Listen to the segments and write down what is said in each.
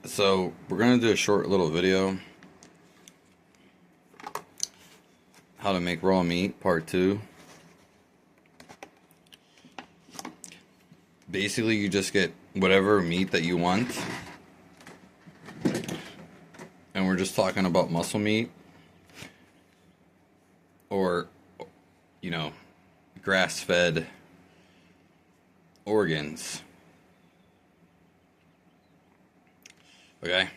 So we're gonna do a short little video, how to make raw meat, part 2. Basically, you just get whatever meat that you want, and we're just talking about muscle meat, or, you know, grass-fed organs. Okay?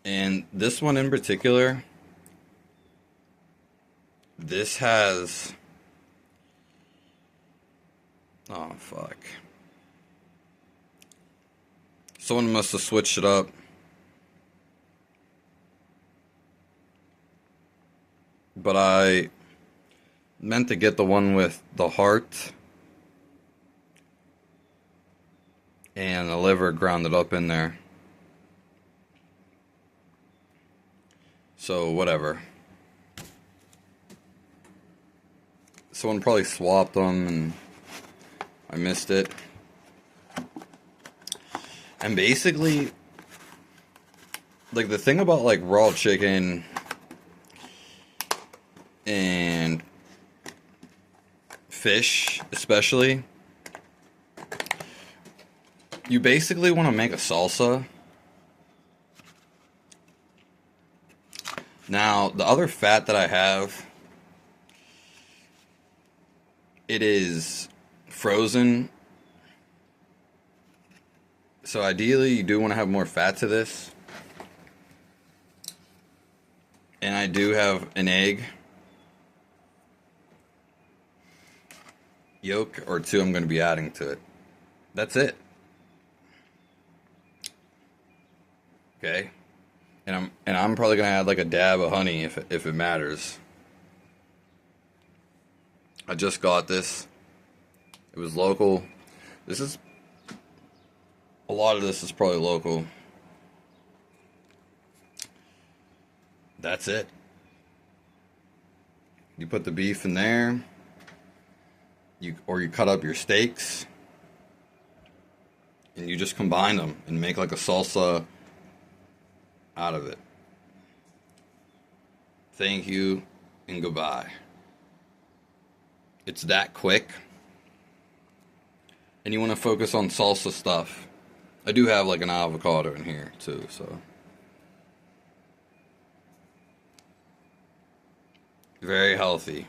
And this one in particular, this has... oh, fuck. Someone must have switched it up. But I meant to get the one with the heart and the liver grounded up in there. So, whatever. Someone probably swapped them and I missed it. And basically, like, the thing about, like, raw chicken and fish, especially, you basically want to make a salsa. Now, the other fat that I have, it is frozen. So ideally, you do want to have more fat to this. And I do have an egg yolk or 2 I'm going to be adding to it. That's it. Okay? And I'm probably going to add like a dab of honey if it matters. I just got this. It was local. A lot of this is probably local. That's it. You put the beef in there. You cut up your steaks. And you just combine them and make like a salsa out of it. Thank you and goodbye. It's that quick. And you want to focus on salsa stuff. I do have like an avocado in here too, so. Very healthy.